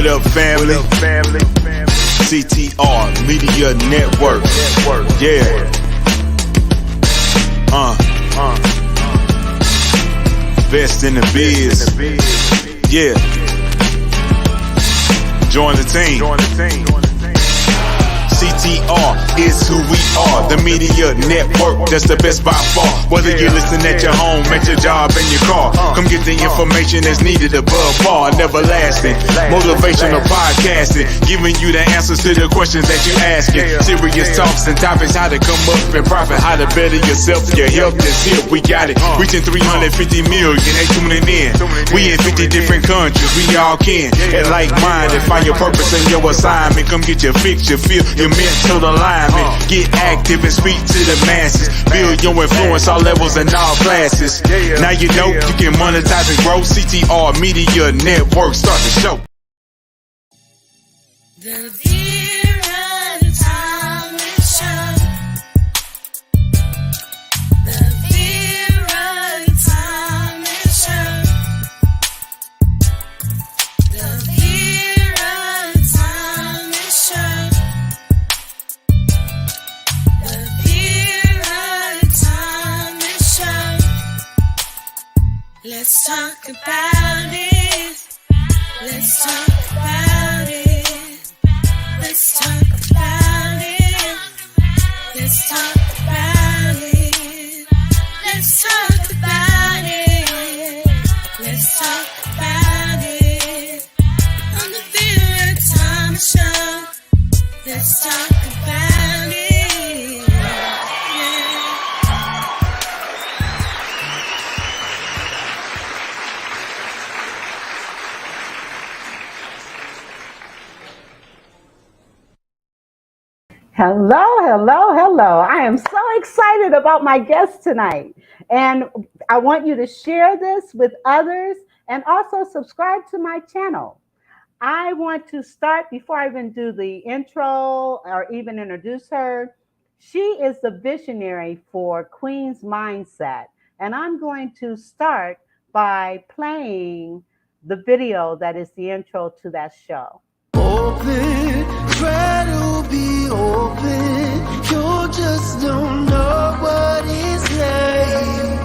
What up, family? CTR Media Network. Yeah. Best in the biz. Yeah. Join the team. CTR is who we are, the media network, that's the best by far. Whether you listen at your home, at your job, in your car, come get the information that's needed above par. Never lasting, motivational podcasting, giving you the answers to the questions that you're asking. Serious talks and topics, how to come up and profit, how to better yourself. Your health is here, we got it. Reaching 350 million, they tuning in. We in 50 different countries, we all can. And like-minded, find your purpose and your assignment. Come get your fix, your feel, your mental alignment. Get active and speak to the masses. Build your influence all levels and all classes. Now you know you can monetize and grow. CTR Media Network, start the show. The Vera Thomas Show. The Vera Thomas Show. The Vera Thomas Show. The Vera Thomas Show. Let's talk about it. Let's talk about it. Let's talk about it. Let's talk about it. Let's talk about it. Let's talk about it. On the Vera Thomas Show. Let's talk about it. Hello. I am so excited about my guest tonight. And I want you to share this with others and also subscribe to my channel. I want to start, before I even do the intro or even introduce her, she is the visionary for Queen's Mindset. And I'm going to start by playing the video that is the intro to that show. Open, try to be open. You just don't know what it's like.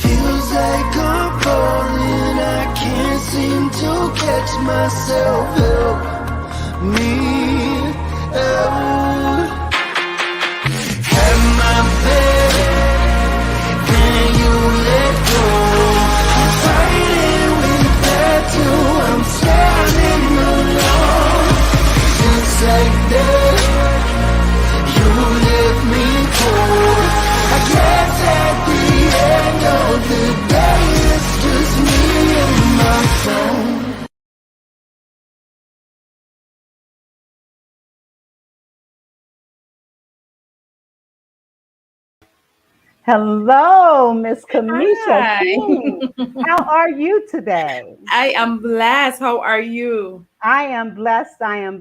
Feels like I'm falling. I can't seem to catch myself. Help me out. Have my bed, then you let go. Fighting with that too. I'm standing alone. Just like that, you left me cold. I guess at the end of the day, it's just me and my phone. Hello, Miss Kimisha Hi. King. How are you today? I am blessed. How are you? I am blessed. And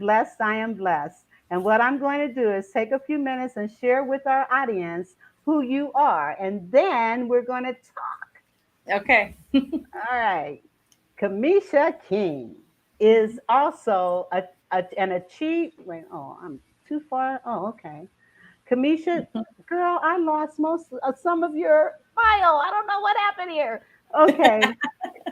what I'm going to do is take a few minutes and share with our audience who you are. And then we're going to talk. Okay. All right. Kimisha King is also an achieved. Wait, I'm too far. Oh, okay. Kimisha, girl, I lost some of your file. I don't know what happened here. Okay.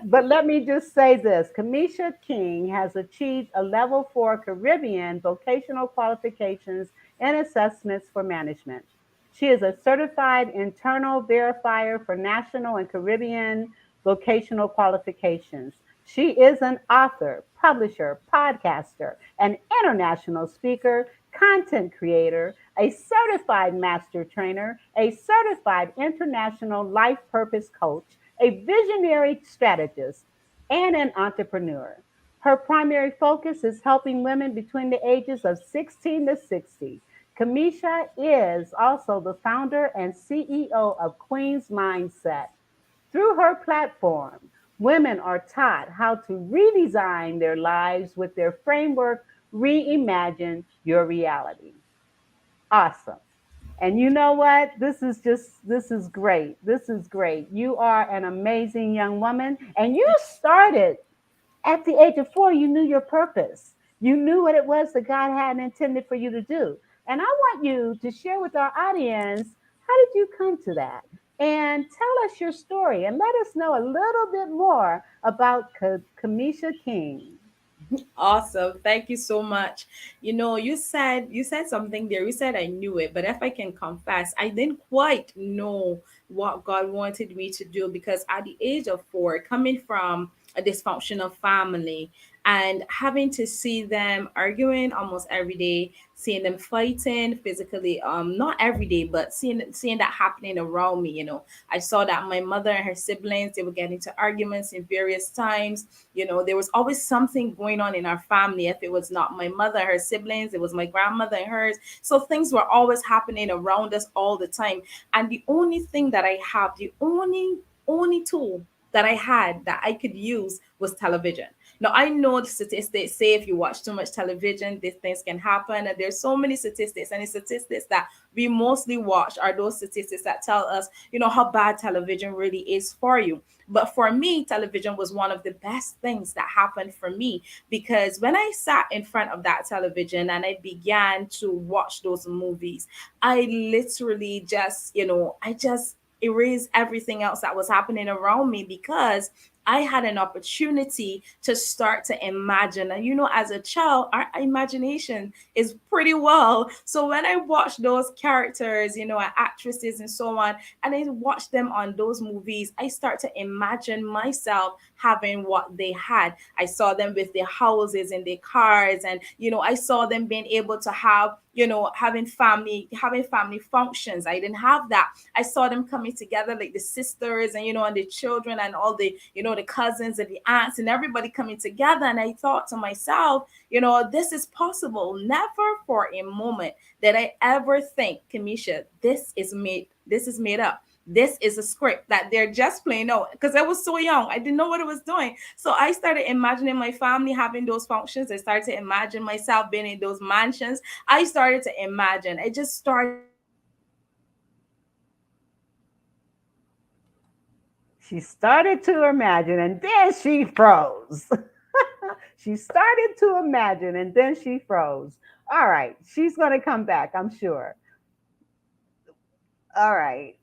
But let me just say this. Kimisha King has achieved a level 4 Caribbean vocational qualifications and assessments for management. She is a certified internal verifier for national and Caribbean vocational qualifications. She is an author, publisher, podcaster, an international speaker, content creator, a certified master trainer, a certified international life purpose coach, a visionary strategist, and an entrepreneur. Her primary focus is helping women between the ages of 16 to 60. Kimisha is also the founder and CEO of Queen's Mindset. Through her platform, women are taught how to redesign their lives with their framework, Reimagine Your Reality. Awesome. And you know what? This is great. You are an amazing young woman. And you started At the age of 4, you knew your purpose. You knew what it was that God had intended for you to do. And I want you to share with our audience, how did you come to that? And tell us your story and let us know a little bit more about Kimisha King. Awesome. Thank you so much. You said something there. You said I knew it, but if I can confess, I didn't quite know what God wanted me to do because at the age of 4, coming from a dysfunctional family and having to see them arguing almost every day, seeing them fighting physically, not every day, but seeing that happening around me, I saw that my mother and her siblings, they would get into arguments in various times. There was always something going on in our family. If it was not my mother, her siblings, it was my grandmother and hers. So things were always happening around us all the time. And the only thing that I have, the only tool that I had that I could use was television. Now I know the statistics say if you watch too much television, these things can happen. And there's so many statistics, and the statistics that we mostly watch are those statistics that tell us, how bad television really is for you. But for me, television was one of the best things that happened for me because when I sat in front of that television and I began to watch those movies, I literally just erased everything else that was happening around me because I had an opportunity to start to imagine. And as a child, our imagination is pretty well. So when I watched those characters, actresses and so on, and I watched them on those movies, I start to imagine myself having what they had. I saw them with their houses and their cars, and I saw them being able to have, having family functions. I didn't have that. I saw them coming together like the sisters and and the children and all the the cousins and the aunts and everybody coming together. And I thought to myself, this is possible. Never for a moment did I ever think, Kimisha, this is made up. This is a script that they're just playing out because I was so young. I didn't know what I was doing. So I started imagining my family having those functions. I started to imagine myself being in those mansions. I started to imagine. I just started to imagine myself She started to imagine and then she froze. She started to imagine and then she froze. All right, she's going to come back, I'm sure. All right.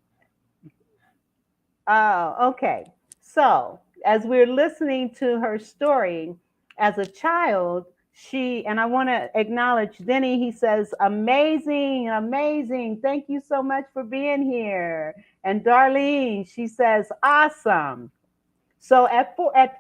Oh, okay. So, as we're listening to her story, as a child, and I want to acknowledge Denny, he says, amazing, amazing. Thank you so much for being here. And Darlene, she says, awesome. So at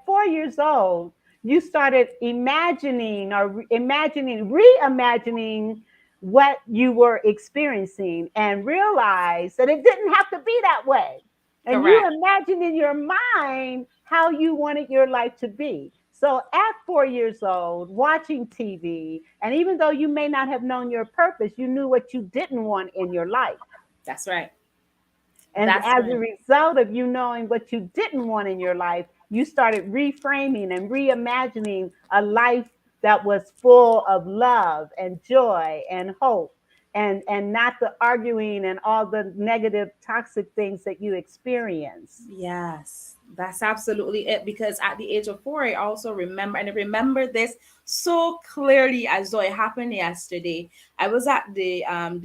4 years old, you started imagining or reimagining what you were experiencing and realized that it didn't have to be that way. And you correct. imagined in your mind how you wanted your life to be. So at 4 years old, watching TV, and even though you may not have known your purpose, you knew what you didn't want in your life. That's right. And That's as a right. result of you knowing what you didn't want in your life, you started reframing and reimagining a life that was full of love and joy and hope and not the arguing and all the negative toxic things that you experience. Yes, that's absolutely it. Because at the age of 4, I also remember, and I remember this so clearly as though it happened yesterday. I was at the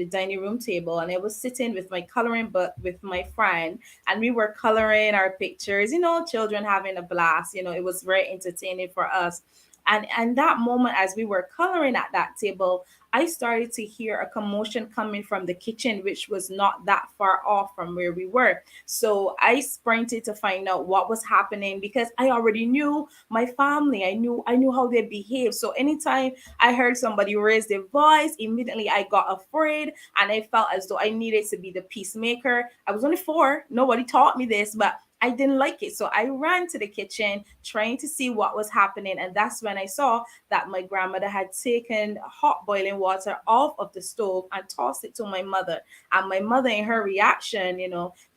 dining room table, and I was sitting with my coloring book with my friend, and we were coloring our pictures. Children having a blast. It was very entertaining for us. And that moment, as we were coloring at that table, I started to hear a commotion coming from the kitchen, which was not that far off from where we were. So I sprinted to find out what was happening because I already knew my family. I knew how they behave. So anytime I heard somebody raise their voice, immediately I got afraid and I felt as though I needed to be the peacemaker. I was only 4. Nobody taught me this, but I didn't like it. So I ran to the kitchen trying to see what was happening. And that's when I saw that my grandmother had taken hot boiling water off of the stove and tossed it to my mother. And my mother, in her reaction,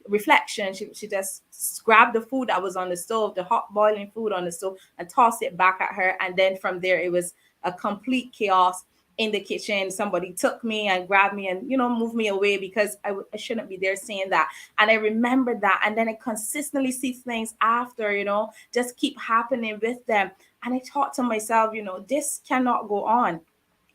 reflection, she just grabbed the food that was on the stove, the hot boiling food on the stove, and tossed it back at her. And then from there, it was a complete chaos in the kitchen. Somebody took me and grabbed me and moved me away because I shouldn't be there seeing that. And I remember that, and then I consistently see things after just keep happening with them. And I thought to myself, this cannot go on.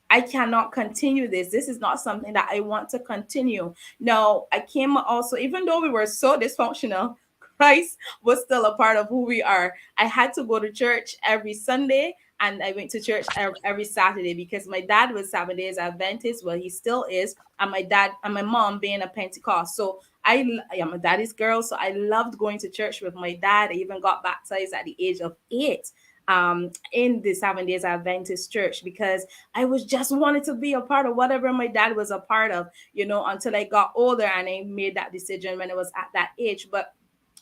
I cannot continue this. This is not something that I want to continue. Now, I came also, even though we were so dysfunctional, Christ was still a part of who we are. I had to go to church every Sunday, and I went to church every Saturday because my dad was 7 days Adventist. Well, he still is. And my dad and my mom being a Pentecost. So I am a daddy's girl. So I loved going to church with my dad. I even got baptized at the age of 8 in the 7 days Adventist church because I was just wanted to be a part of whatever my dad was a part of, until I got older and I made that decision when I was at that age. But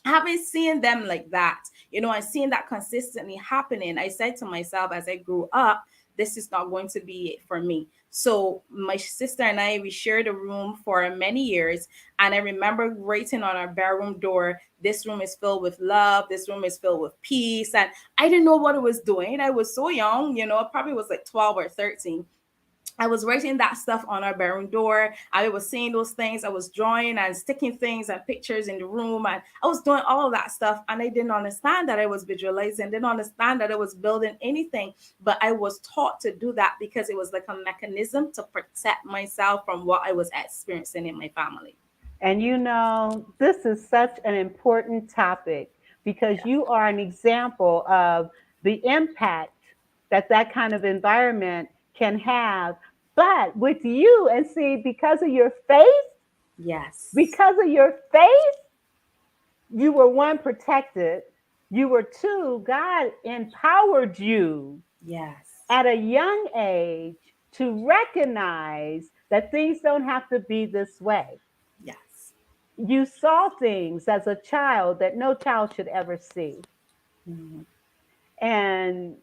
having seen them like that, and seeing that consistently happening, I said to myself as I grew up, this is not going to be it for me. So my sister and I, we shared a room for many years. And I remember writing on our bedroom door, this room is filled with love. This room is filled with peace. And I didn't know what it was doing. I was so young, I probably was like 12 or 13. I was writing that stuff on our bedroom door. I was saying those things. I was drawing and sticking things and pictures in the room. And I was doing all of that stuff. And I didn't understand that I was visualizing, didn't understand that I was building anything. But I was taught to do that because it was like a mechanism to protect myself from what I was experiencing in my family. And this is such an important topic because you are an example of the impact that that kind of environment can have. But with you, and see, Yes. because of your faith, you were one, protected. You were two, God empowered you Yes. at a young age to recognize that things don't have to be this way. Yes. You saw things as a child that no child should ever see. Mhm. And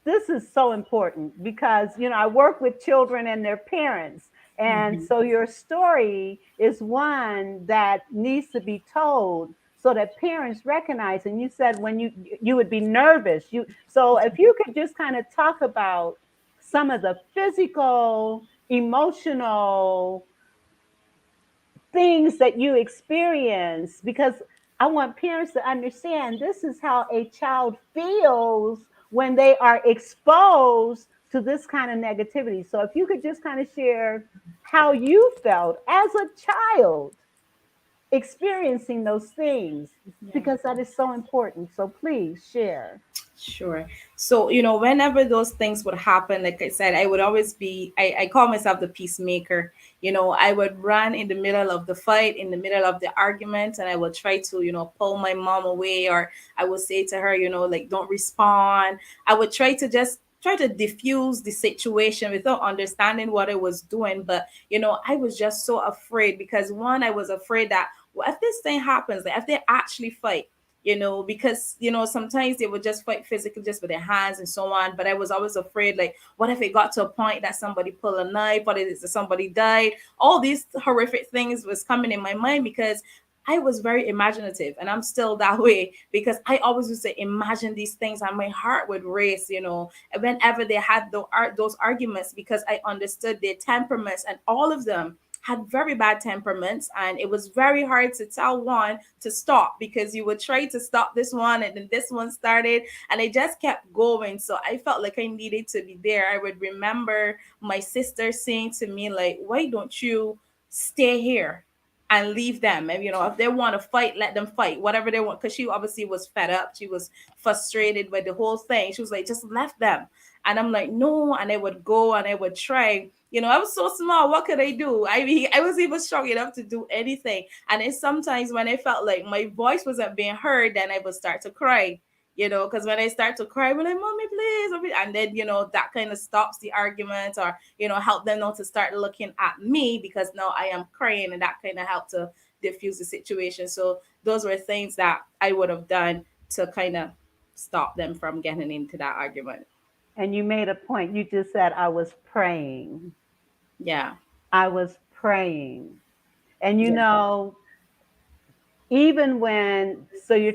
this is so important because, I work with children and their parents. And Mhm. so your story is one that needs to be told so that parents recognize. And you said when you would be nervous. So if you could just kind of talk about some of the physical, emotional things that you experience, because I want parents to understand this is how a child feels when they are exposed to this kind of negativity. So if you could just kind of share how you felt as a child experiencing those things, Yeah. because that is so important. So please share. Sure. So, whenever those things would happen, like I said, I would always I call myself the peacemaker. I would run in the middle of the fight, in the middle of the argument, and I would try to, pull my mom away, or I would say to her, like, don't respond. I would try to just try to diffuse the situation without understanding what I was doing. But, I was just so afraid because one, I was afraid that what if this thing happens, like if they actually fight, because sometimes they would just fight physically just with their hands and so on. But I was always afraid, like, what if it got to a point that somebody pulled a knife, what if somebody died? All these horrific things was coming in my mind because I was very imaginative, and I'm still that way because I always used to imagine these things and my heart would race, whenever they had those arguments, because I understood their temperaments, and all of them had very bad temperaments, and it was very hard to tell one to stop because you would try to stop this one and then this one started, and it just kept going. So I felt like I needed to be there. I would remember my sister saying to me, like, why don't you stay here and leave them? And if they want to fight, let them fight, whatever they want, because she obviously was fed up, she was frustrated with the whole thing. She was like, just left them. And I'm like, no. And I would go and I would try. I was so small. What could I do? I mean, I was even strong enough to do anything. And it's sometimes when I felt like my voice wasn't being heard, then I would start to cry. Because when I start to cry, I'm like, mommy, please. Mommy," and then, that kind of stops the argument, or, help them not to start looking at me because now I am crying, and that kind of helped to diffuse the situation. So those were things that I would have done to kind of stop them from getting into that argument. And you made a point. You just said, I was praying. Yeah. I was praying. And Yeah. even when, so your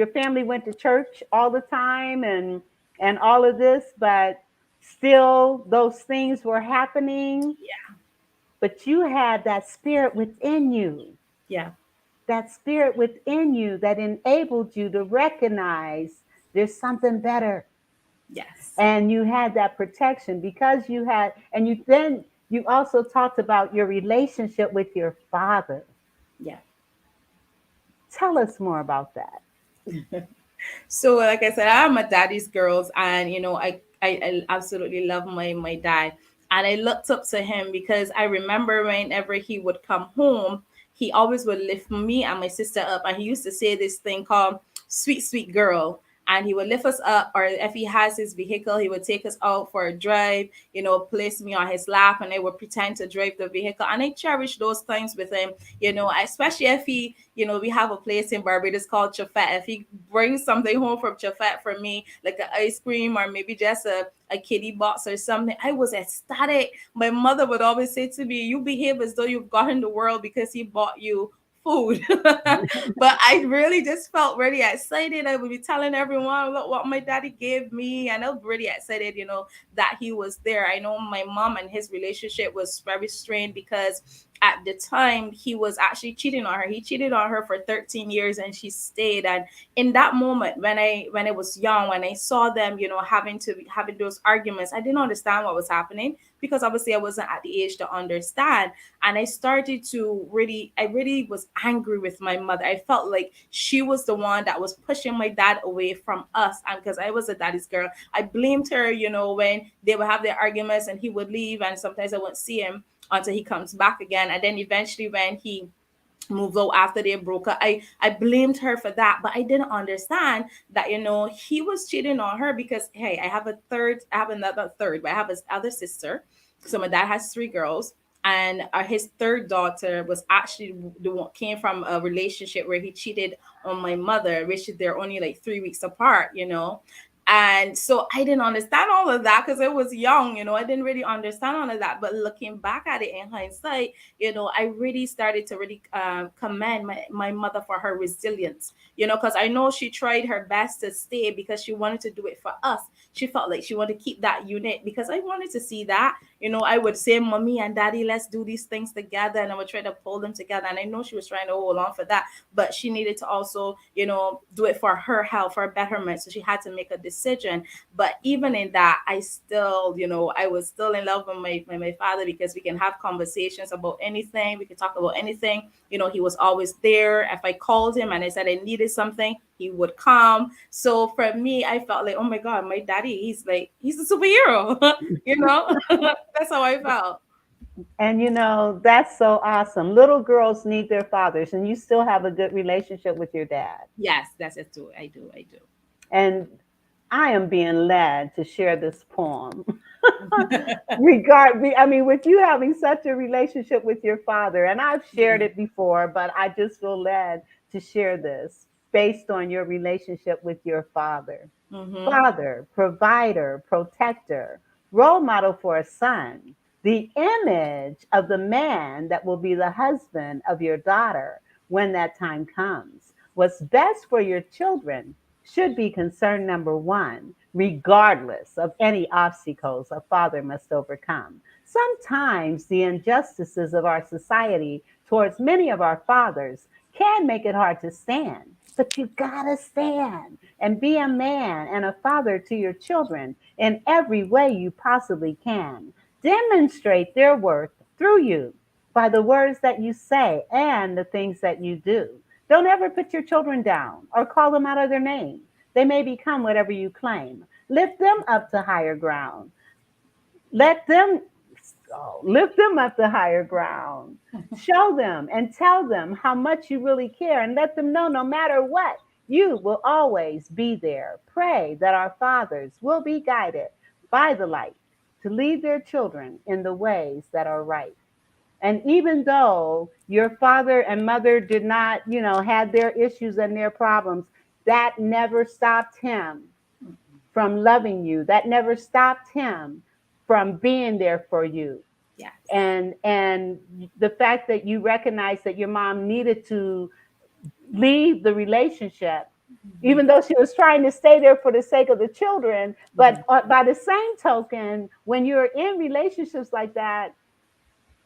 family went to church all the time and all of this, but still those things were happening, but you had that spirit within you, Yeah. that enabled you to recognize there's something better. Yes. And you had that protection because you had, and you then you also talked about your relationship with your father. Yeah. Tell us more about that. So like I said, I'm a daddy's girls, and I absolutely love my dad. And I looked up to him because I remember whenever he would come home, he always would lift me and my sister up, and he used to say this thing called sweet sweet girl. And he would lift us up, or if he has his vehicle, he would take us out for a drive, place me on his lap, and I would pretend to drive the vehicle. And I cherish those times with him, especially if we have a place in Barbados called Chafet. If he brings something home from Chafet for me, like an ice cream or maybe just a kitty box or something, I was ecstatic. My mother would always say to me, "You behave as though you've gotten the world because he bought you food." But I really just felt really excited. I would be telling everyone, "Look what my daddy gave me," and I was really excited, that he was there. I know my mom and his relationship was very strained because at the time he was actually cheating on her. He cheated on her for 13 years and she stayed. And in that moment, when I was young, when I saw them, having those arguments, I didn't understand what was happening because obviously I wasn't at the age to understand. And I started to I really was angry with my mother. I felt like she was the one that was pushing my dad away from us. And because I was a daddy's girl, I blamed her, when they would have their arguments and he would leave, and sometimes I wouldn't see him until he comes back again. And then eventually when he moved out after they broke up, I blamed her for that. But I didn't understand that he was cheating on her because, hey, I have another third, but I have his other sister. So my dad has three girls, and his third daughter was actually the one came from a relationship where he cheated on my mother, which they're only like 3 weeks apart. And so I didn't understand all of that because I was young, I didn't really understand all of that. But looking back at it in hindsight, I really started to really commend my mother for her resilience, because I know she tried her best to stay because she wanted to do it for us. She felt like she wanted to keep that unit because I wanted to see that. I would say, "Mommy and Daddy, let's do these things together." And I would try to pull them together. And I know she was trying to hold on for that, but she needed to also, do it for her health, for her betterment. So she had to make a decision. But even in that, I still, I was still in love with my father because we can have conversations about anything. We could talk about anything. He was always there. If I called him and I said I needed something, he would come. So for me, I felt like, oh my God, my daddy, he's a superhero. That's how I felt. And that's so awesome. Little girls need their fathers, and you still have a good relationship with your dad. Yes, that's it too. I do. And I am being led to share this poem. I mean, with you having such a relationship with your father, and I've shared it before, but I just feel led to share this based on your relationship with your father. Mm-hmm. Father, provider, protector, role model for a son, the image of the man that will be the husband of your daughter when that time comes. What's best for your children should be concern number one, regardless of any obstacles a father must overcome. Sometimes the injustices of our society towards many of our fathers can make it hard to stand, but you gotta stand and be a man and a father to your children in every way you possibly can. Demonstrate their worth through you by the words that you say and the things that you do. Don't ever put your children down or call them out of their name. They may become whatever you claim. Lift them up to higher ground. Let them lift them up to higher ground. Show them and tell them how much you really care and let them know no matter what, you will always be there. Pray that our fathers will be guided by the light to lead their children in the ways that are right. And even though your father and mother did not, had their issues and their problems, that never stopped him from loving you. That never stopped him from being there for you. Yes. And the fact that you recognize that your mom needed to leave the relationship, even though she was trying to stay there for the sake of the children. But by the same token, when you're in relationships like that,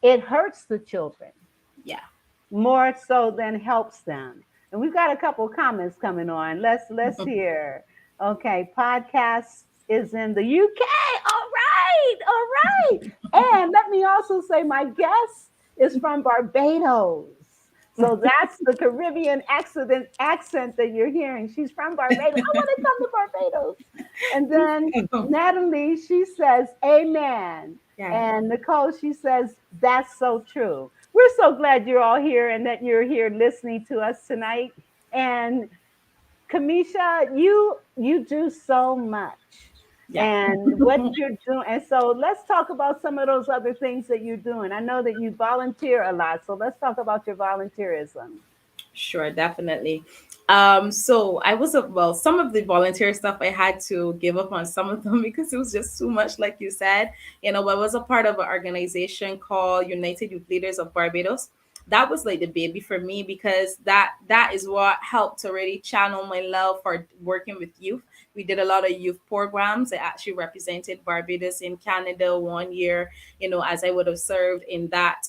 it hurts the children Yeah. more so than helps them. And we've got a couple of comments coming on. Let's hear. Okay, podcast is in the UK. All right, all right. And let me also say my guest is from Barbados. So that's the Caribbean accent that you're hearing. She's from Barbados. I want to come to Barbados. And then Natalie, she says, Amen. Yeah. And Nicole, she says, that's so true. We're so glad you're all here and that you're here listening to us tonight. And Kamisha, you do so much. Yeah. And what you're doing, and so let's talk about some of those other things that you're doing. I know that you volunteer a lot, so let's talk about your volunteerism. Sure, definitely. So I was well, some of the volunteer stuff I had to give up on some of them because it was just too much, like you said. I was a part of an organization called United Youth Leaders of Barbados. That was like the baby for me because that is what helped to really channel my love for working with youth. We did a lot of youth programs. I actually represented Barbados in Canada one year, as I would have served in that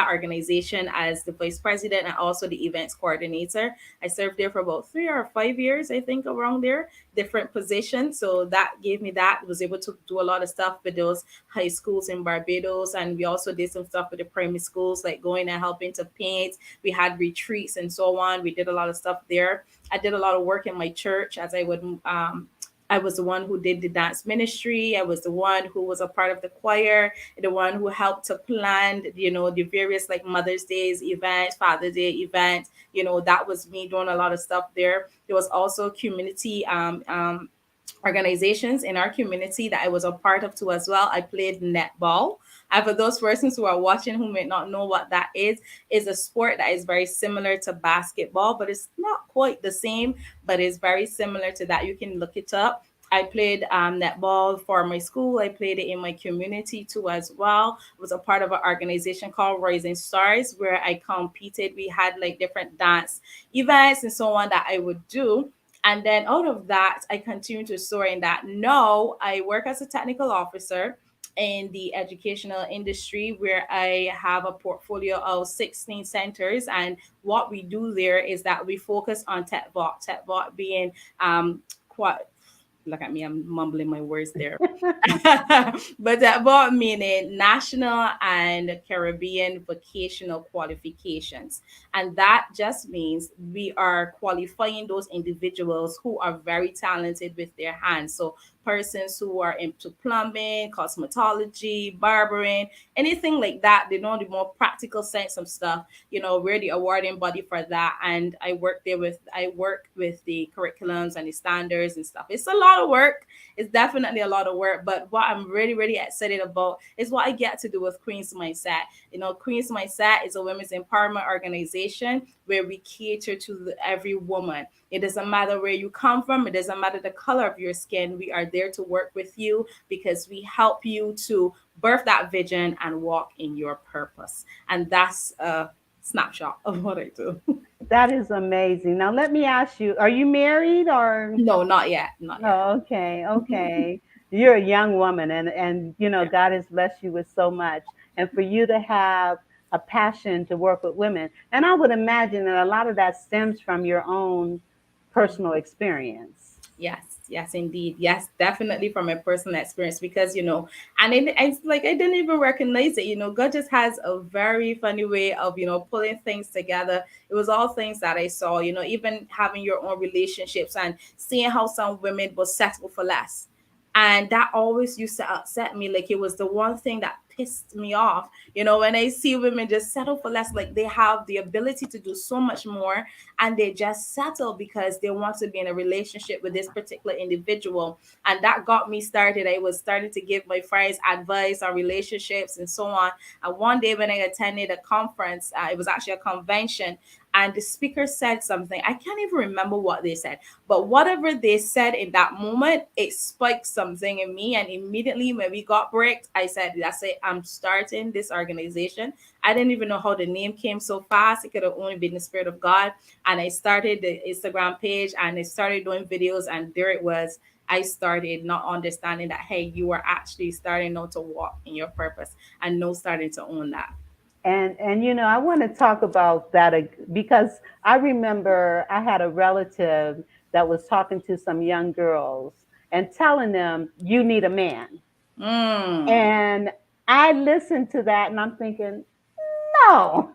organization as the vice president and also the events coordinator. I served there for about 3 or 5 years, I think, around there, different positions. So that gave me that, was able to do a lot of stuff with those high schools in Barbados. And we also did some stuff with the primary schools, like going and helping to paint. We had retreats and so on. We did a lot of stuff there. I did a lot of work in my church as I was the one who did the dance ministry. I was the one who was a part of the choir, the one who helped to plan, the various like Mother's Days events, Father's Day events. That was me doing a lot of stuff there. There was also community organizations in our community that I was a part of too as well. I played netball. And for those persons who are watching who may not know what that is a sport that is very similar to basketball, but it's not quite the same, but it's very similar to that. You can look it up. I played netball for my school. I played it in my community too as well. I was a part of an organization called Rising Stars where I competed. We had like different dance events and so on that I would do. And then out of that, I continue to soar in that. Now I work as a technical officer in the educational industry where I have a portfolio of 16 centers. And what we do there is that we focus on tech vault being quite, look at me, I'm mumbling my words there. But that brought meaning national and Caribbean vocational qualifications. And that just means we are qualifying those individuals who are very talented with their hands. So persons who are into plumbing, cosmetology, barbering, anything like that. They know the more practical sense of stuff. We're the awarding body for that. And I work with the curriculums and the standards and stuff. It's a lot of work. It's definitely a lot of work. But what I'm really, really excited about is what I get to do with Queen's Mindset. Queen's Mindset is a women's empowerment organization where we cater to every woman. It doesn't matter where you come from. It doesn't matter the color of your skin. We are there to work with you because we help you to birth that vision and walk in your purpose. And that's a snapshot of what I do. That is amazing. Now let me ask you, are you married or No, not yet. Not yet. oh, okay, okay. You're a young woman and Yeah. God has blessed you with so much. And for you to have a passion to work with women. And I would imagine that a lot of that stems from your own personal experience. Yes, yes, indeed. Yes, definitely from my personal experience because, and it's like I didn't even recognize it. God just has a very funny way of, pulling things together. It was all things that I saw, even having your own relationships and seeing how some women will settle for less. And that always used to upset me. Like it was the one thing that pissed me off. When I see women just settle for less, like they have the ability to do so much more and they just settle because they want to be in a relationship with this particular individual. And that got me started. I was starting to give my friends advice on relationships and so on. And one day when I attended a conference, it was actually a convention, and the speaker said something. I can't even remember what they said, but whatever they said in that moment, it spiked something in me. And immediately when we got breaked, I said, that's it, I'm starting this organization. I didn't even know how the name came so fast. It could have only been the Spirit of God. And I started the Instagram page and I started doing videos, and there it was. I started not understanding that, hey, you are actually starting now to walk in your purpose and no starting to own that. And I want to talk about that because I remember I had a relative that was talking to some young girls and telling them you need a man. Mm. And I listened to that and I'm thinking, no,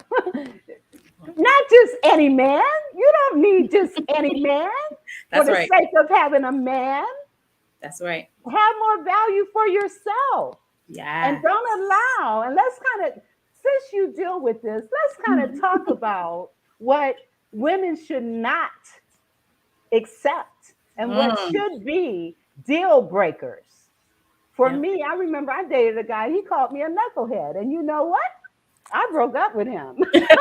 not just any man. You don't need just any man for That's the right. sake of having a man. That's right. Have more value for yourself and Yeah. don't allow. And let's kind of, since you deal with this, let's kind of talk about what women should not accept and what Mm. should be deal breakers. For Yeah. me, I remember I dated a guy, he called me a knucklehead. And you know what? I broke up with him. Because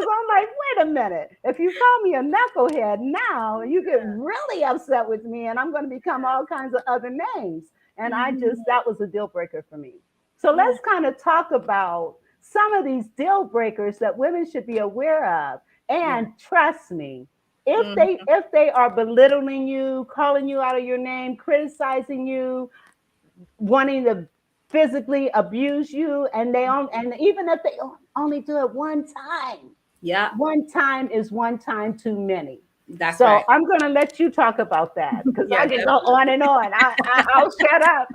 I'm like, wait a minute. If you call me a knucklehead now, you get really upset with me, and I'm going to become all kinds of other names. And that was a deal breaker for me. So Yeah. let's kind of talk about some of these deal breakers that women should be aware of. Yeah. And trust me, Mm. if they are belittling you, calling you out of your name, criticizing you, wanting to physically abuse you, and even if they only do it Yeah. one time is one time too many. That's So right. I'm going to let you talk about that because Yeah. I can go on and on. I'll shut up.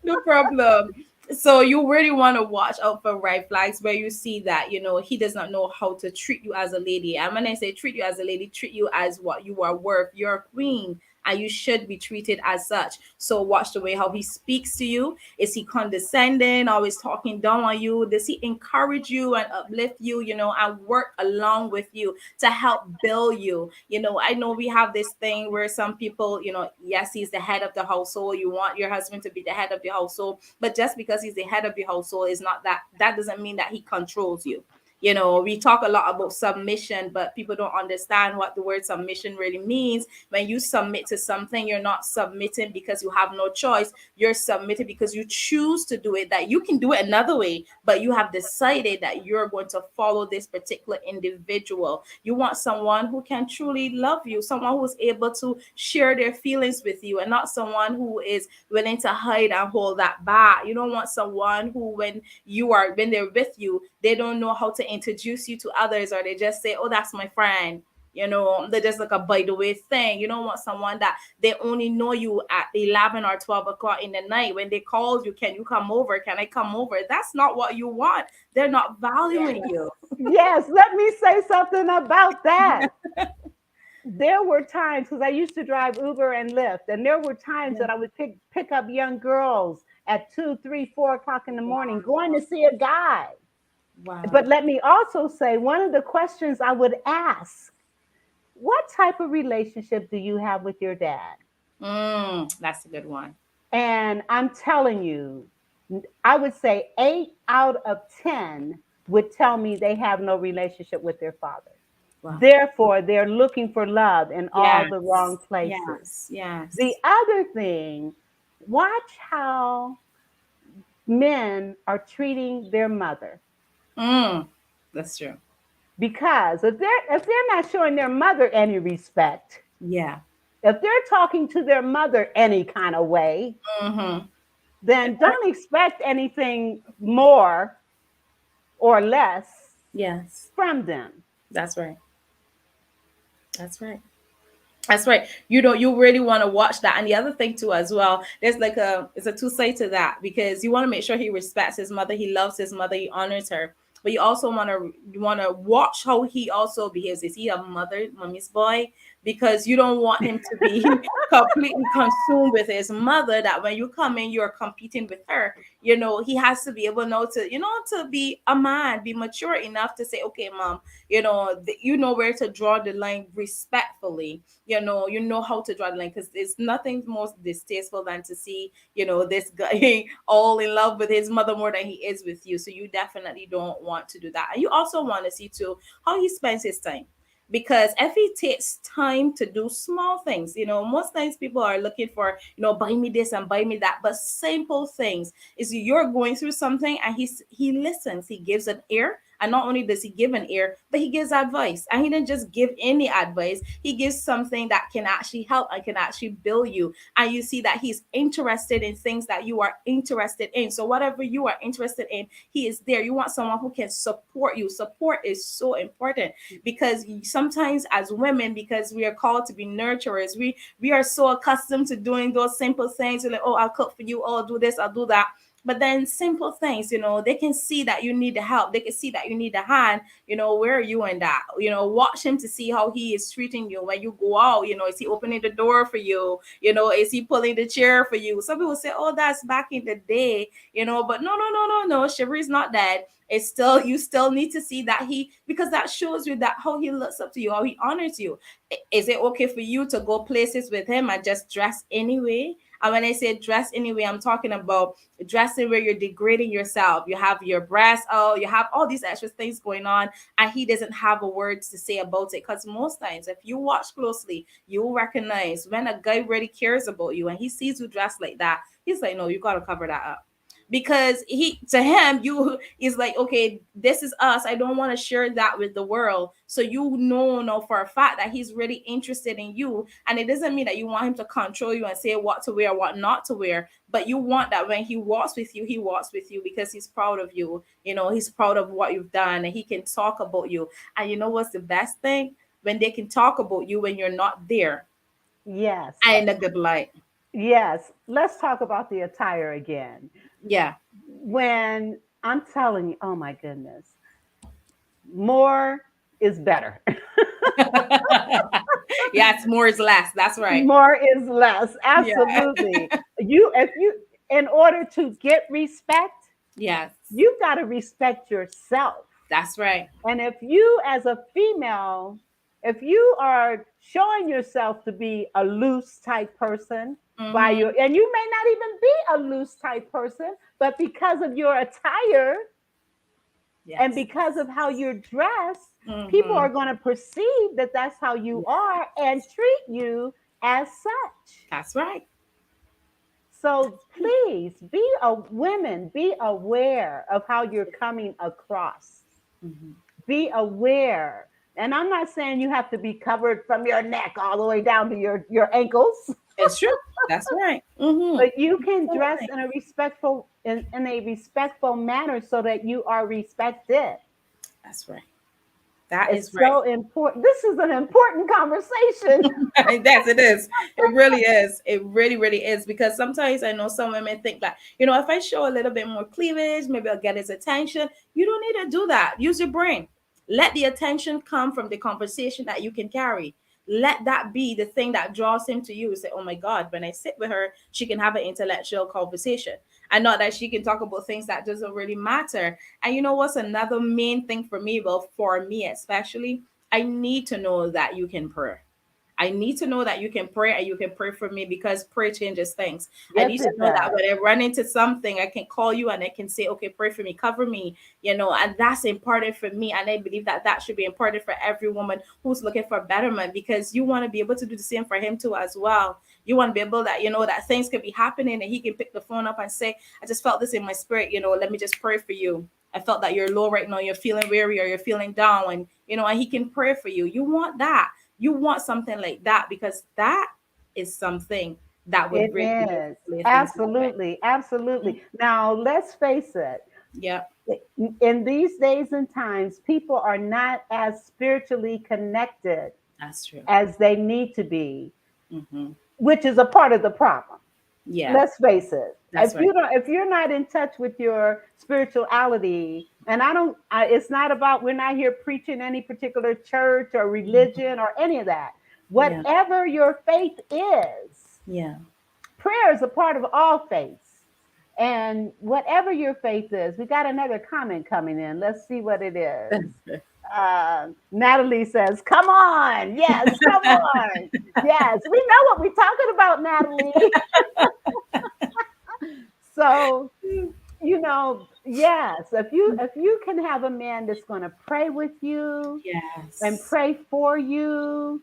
No problem. So you really want to watch out for red flags where you see that, he does not know how to treat you as a lady. And when I say treat you as a lady, treat you as what you are worth. You're a queen and you should be treated as such. So watch the way how he speaks to you. Is he condescending, always talking down on you? Does he encourage you and uplift you, and work along with you to help build you? I know we have this thing where some people, yes, he's the head of the household. You want your husband to be the head of the household, but just because he's the head of the household is not that doesn't mean that he controls you. We talk a lot about submission, but people don't understand what the word submission really means. When you submit to something, you're not submitting because you have no choice. You're submitted because you choose to do it, that you can do it another way, but you have decided that you're going to follow this particular individual. You want someone who can truly love you, someone who's able to share their feelings with you, and not someone who is willing to hide and hold that back. You don't want someone who, when they're with you, they don't know how to introduce you to others, or they just say, oh, that's my friend. They're just like a by the way thing. You don't want someone that they only know you at 11 or 12 o'clock in the night. When they call you, can you come over? Can I come over? That's not what you want. They're not valuing you. Yes, let me say something about that. There were times, because I used to drive Uber and Lyft, and there were times Yeah. that I would pick up young girls at 2, 3, 4 o'clock in the morning going to see a guy. Wow. But let me also say, one of the questions I would ask, what type of relationship do you have with your dad? That's a good one. And I'm telling you, I would say 8 out of 10 would tell me they have no relationship with their father. Wow. Therefore, they're looking for love in all the wrong Yes. places. Yes. The Yes. other thing, watch how men are treating their mother. Mm. That's true. Because if they're not showing their mother any respect, Yeah. if they're talking to their mother any kind of way, Mm-hmm. then don't expect anything more or less Yes. from them. That's right. That's right. That's right. You really want to watch that. And the other thing too, as well, it's a two side to that, because you want to make sure he respects his mother, he loves his mother, he honors her. But you want to watch how he also behaves. Is he a mommy's boy? Because you don't want him to be completely consumed with his mother, that when you come in, you're competing with her. He has to be able now to be a man, be mature enough to say, okay, mom, you know where to draw the line respectfully. You know how to draw the line, because there's nothing more distasteful than to see this guy all in love with his mother more than he is with you. So you definitely don't want to do that. And you also want to see too how he spends his time, because if he takes time to do small things, most times people are looking for, buy me this and buy me that, but simple things is, you're going through something and he listens, he gives an ear And not only does he give an ear, but he gives advice. And he didn't just give any advice, he gives something that can actually help and can actually build you. And you see that he's interested in things that you are interested in. So whatever you are interested in, he is there. You want someone who can support you. Support is so important, because sometimes as women, because we are called to be nurturers, we are so accustomed to doing those simple things. We're like, oh, I'll cook for you, oh, I'll do this, I'll do that. But then simple things, they can see that you need the help. They can see that you need the hand. Where are you in that? Watch him to see how he is treating you when you go out. Is he opening the door for you? Is he pulling the chair for you? Some people say, oh, that's back in the day, but no, no, no, no, no. Chivalry's not that. It's still, you still need to see that because that shows you that how he looks up to you, how he honors you. Is it okay for you to go places with him and just dress anyway? And when I say dress anyway, I'm talking about dressing where you're degrading yourself. You have your breasts out, you have all these extra things going on, and he doesn't have a word to say about it. Because most times, if you watch closely, you'll recognize when a guy really cares about you and he sees you dressed like that, he's like, no, you got to cover that up. Because to him, you is like, okay, this is us. I don't want to share that with the world. So no, for a fact that he's really interested in you. And it doesn't mean that you want him to control you and say what to wear, what not to wear. But you want that when he walks with you, he walks with you because he's proud of you. He's proud of what you've done, and he can talk about you. And you know what's the best thing? When they can talk about you when you're not there Yes. and in a good light. Yes. Let's talk about the attire again. Yeah. When I'm telling you, oh my goodness, more is better. Yes, more is less. That's right. More is less. Yeah. Absolutely. If you, in order to get respect, Yes, you've got to respect yourself. that's right. And if you, as a female, if you are showing yourself to be a loose type person Mm-hmm. and you may not even be a loose type person, but because of your attire and Yes. because of how you're dressed, people Mm-hmm. are going to perceive that that's how you are and treat you as such. That's right. So please be aware of how you're coming across. Mm-hmm. Be aware. And I'm not saying you have to be covered from your neck all the way down to your ankles, It's true. That's right. Mm-hmm. but you can dress Absolutely. in a respectful manner so that you are respected. That's right. That is It's right. so important. This is an important conversation. Yes, it is. It really is. It really, really is. Because sometimes I know some women think that, if I show a little bit more cleavage, maybe I'll get his attention. You don't need to do that. Use your brain. Let the attention come from the conversation that you can carry. Let that be the thing that draws him to you. Say, oh my God, when I sit with her, she can have an intellectual conversation. And not that she can talk about things that doesn't really matter. And you know what's another main thing for me? Well, for me especially, I need to know that you can pray. I need to know that you can pray and you can pray for me, because prayer changes things. I Yes, need to it know that does. when I run into something, I can call you and I can say, okay, pray for me, cover me, and that's important for me. And I believe that that should be important for every woman who's looking for betterment, because you want to be able to do the same for him too as well. You want to be able that, that things could be happening and he can pick the phone up and say, I just felt this in my spirit, let me just pray for you. I felt that you're low right now, you're feeling weary or you're feeling down, and he can pray for you. You want that. You want something like that, because that is something that would It really be able is. to lay things away. Absolutely. Absolutely. Now, let's face it. Yeah, In these days and times, people are not as spiritually connected that's true. as they need to be, Hmm. which is a part of the problem. Yeah, Let's face it. that's right. If you're not in touch with your spirituality, and it's not about, we're not here preaching any particular church or Mhm. religion or any of that. Yeah, Whatever your faith is, yeah. prayer is a part of all faiths. And whatever your faith is, we got another comment coming in. Let's see what it is. Natalie says, "Come on, yes, come on, yes, we know what we're talking about, Natalie." So, yes, if you can have a man that's going to pray with you and Yes, pray for you,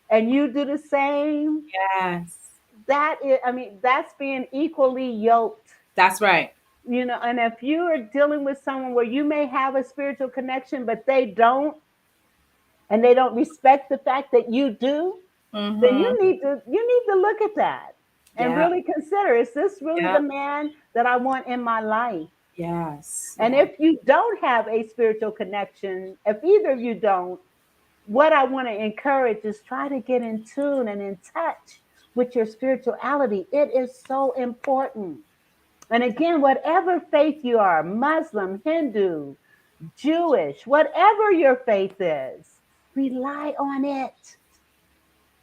and you do the same, yes. that is, I mean, that's being equally yoked. That's right. And if you are dealing with someone where you may have a spiritual connection, but they don't, and they don't respect the fact that you do, then Mm-hmm. you need to look at that and Yeah. really consider, is this really Yeah. the man that I want in my life? Yes. And Yeah. if you don't have a spiritual connection, if either of you don't, what I want to encourage is try to get in tune and in touch with your spirituality. It is so important. And again, whatever faith you are, Muslim, Hindu, Jewish, whatever your faith is, rely on it.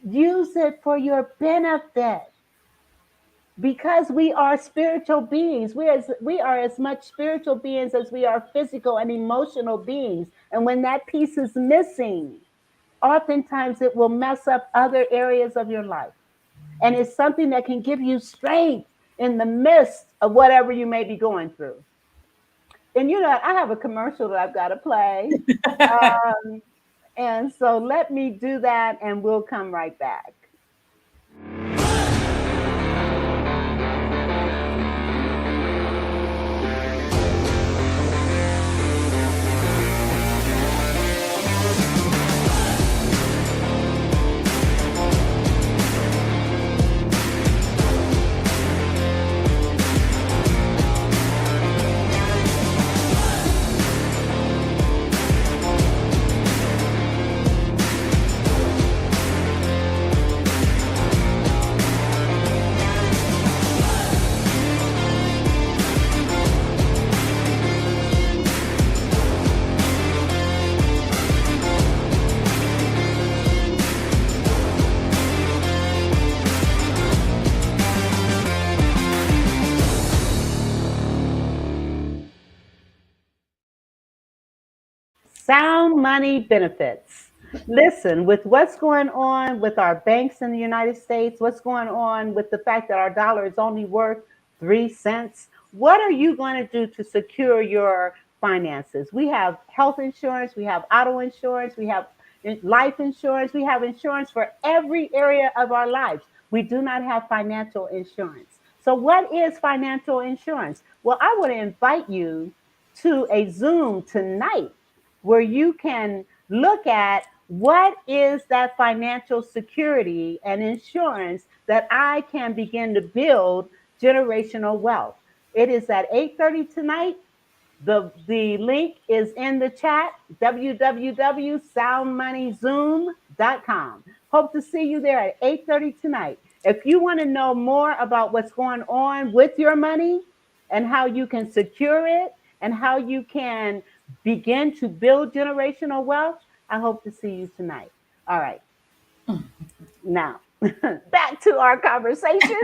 Use it for your benefit, because we are spiritual beings. We are as much spiritual beings as we are physical and emotional beings. And when that piece is missing, oftentimes it will mess up other areas of your life. And it's something that can give you strength in the midst of whatever you may be going through. And I have a commercial that I've got to play. Um, and so let me do that and we'll come right back. Sound money benefits. Listen, with what's going on with our banks in the United States, what's going on with the fact that our dollar is only worth 3 cents, what are you going to do to secure your finances? We have health insurance, we have auto insurance, we have life insurance, we have insurance for every area of our lives. We do not have financial insurance. So, what is financial insurance? Well, I want to invite you to a Zoom tonight where you can look at what is that financial security and insurance that I can begin to build generational wealth. It is at 8:30 tonight. The link is in the chat, www.soundmoneyzoom.com. Hope to see you there at 8:30 tonight. If you want to know more about what's going on with your money and how you can secure it and how you can begin to build generational wealth, I hope to see you tonight. All right. Now, back to our conversation.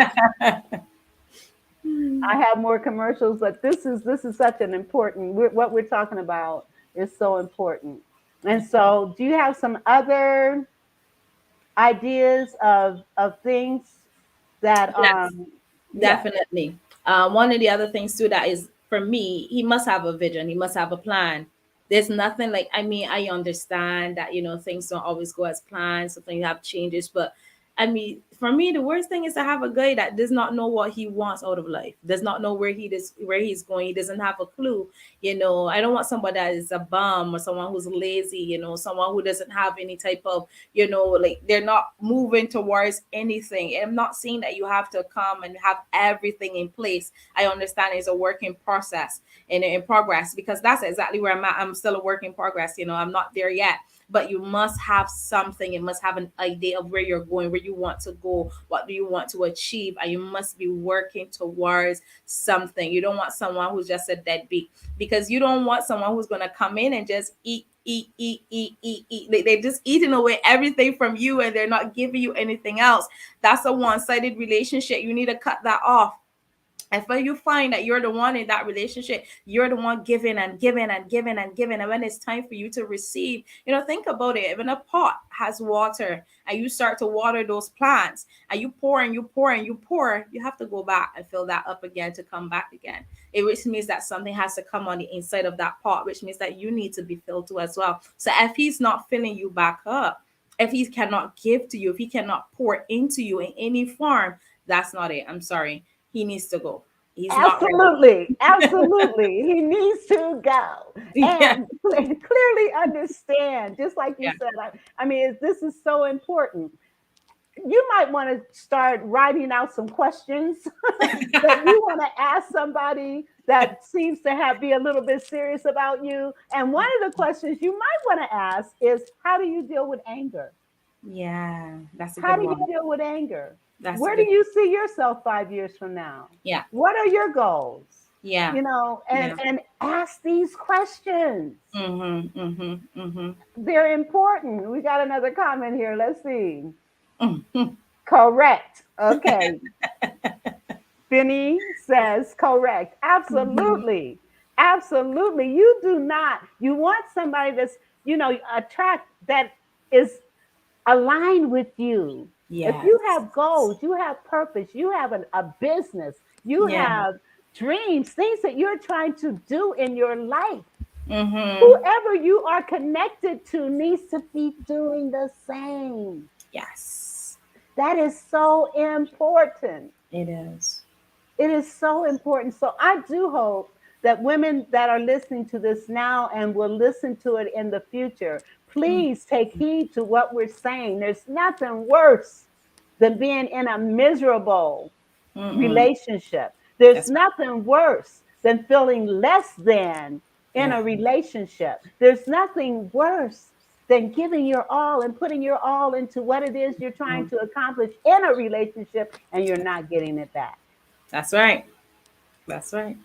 I have more commercials, but this is such an important. What we're talking about is so important. And so, do you have some other ideas of things that Yes. yeah. Definitely. One of the other things too that is for me, he must have a vision. He must have a plan. There's nothing like, I mean, I understand that things don't always go as planned. Sometimes you have changes, but I mean, for me, the worst thing is to have a guy that does not know what he wants out of life, does not know where he's going. He doesn't have a clue. I don't want somebody that is a bum or someone who's lazy. Someone who doesn't have any type of like they're not moving towards anything. I'm not saying that you have to come and have everything in place. I understand it's a work in process and in progress, because that's exactly where I'm at. I'm still a work in progress. I'm not there yet, but you must have something. You must have an idea of where you're going, where you want to go, what do you want to achieve, and you must be working towards something. You don't want someone who's just a deadbeat, because you don't want someone who's going to come in and just eat. They're just eating away everything from you and they're not giving you anything else. That's a one-sided relationship. You need to cut that off. If you find that you're the one in that relationship, you're the one giving and giving and giving and giving, and when it's time for you to receive, think about it. Even a pot has water and you start to water those plants and you pour and you pour and you pour, you have to go back and fill that up again to come back again. Which means that something has to come on the inside of that pot, which means that you need to be filled too as well. So if he's not filling you back up, if he cannot give to you, if he cannot pour into you in any form, that's not it. I'm sorry. He needs to go. He's not ready. Absolutely, absolutely. He needs to go Yeah. and clearly understand, just like you Yeah. said. I mean, this is so important. You might want to start writing out some questions that you want to ask somebody that seems to have be a little bit serious about you. And one of the questions you might want to ask is, how do you deal with anger? Yeah, that's a How good do you one. deal with anger? That's a Where do good. you see yourself 5 years from now? Yeah. What are your goals? Yeah. You know, Yeah. and ask these questions. Mhm. Mhm. Mhm. They're important. We got another comment here. Let's see. Mhm. Correct. Okay. Finney says correct. Mhm. Absolutely. Absolutely. You do not. You want somebody that's, attract that is aligned with you. If you Yes. have goals, you have purpose, you have a business, you Yeah. have dreams, things that you're trying to do in your life, Mhm. whoever you are connected to needs to be doing the same. Yes. That is so important. It is. It is so important. So I do hope that women that are listening to this now and will listen to it in the future, Mm. please take heed to what we're saying. There's nothing worse than being in a miserable Mm-mm. relationship. There's That's right. nothing worse than feeling less than in Yeah. a relationship. There's nothing worse than giving your all and putting your all into what it is you're trying Mm. to accomplish in a relationship and you're not getting it back. That's right. That's right.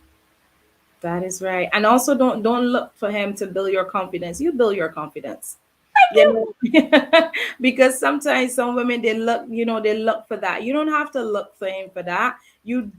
That is right. And also don't look for him to build your confidence. You build your confidence. You know, because sometimes some women they look, they look for that. You don't have to look for him for that.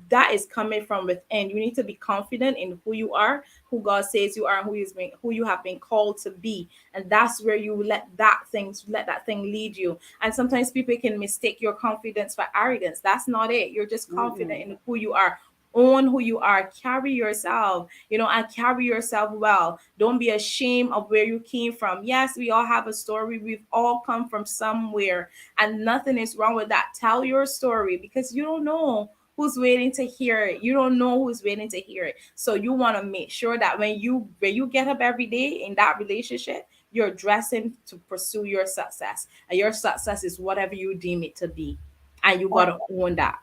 That is coming from within. You need to be confident in who you are, who God says you are, who you have been called to be, and that's where you let that thing lead you. And sometimes people can mistake your confidence for arrogance. That's not it. You're just confident Mm-mm. in who you are. Own who you are, carry yourself, and carry yourself well. Don't be ashamed of where you came from. Yes, we all have a story. We've all come from somewhere, and nothing is wrong with that. Tell your story because you don't know who's waiting to hear it. You don't know who's waiting to hear it. So you want to make sure that when you get up every day in that relationship, you're dressing to pursue your success. And your success is whatever you deem it to be. And you gotta own that.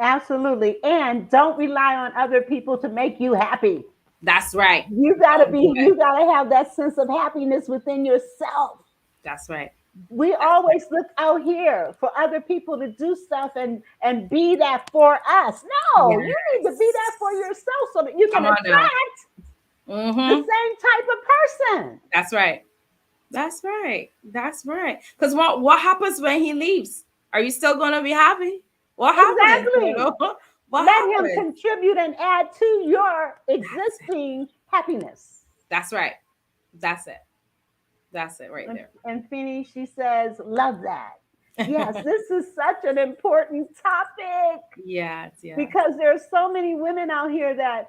Absolutely. And don't rely on other people to make you happy. That's right. Don't do it. You gotta have that sense of happiness within yourself. That's right. We That's right. always look out here for other people to do stuff and be that for us. No, you need to be that for Yes. yourself so that you can Come on now. attract the Mm-hmm. same type of person. That's right. That's right. That's right. Because what happens when he leaves? Are you still gonna be happy? What happens? Exactly. What Let him happens? contribute and add to your That's it. existing happiness. That's right. That's it. That's it right And Feeney, she says, love that. Yes, there. this is such an important topic Yes, yes. because there's so many women out here that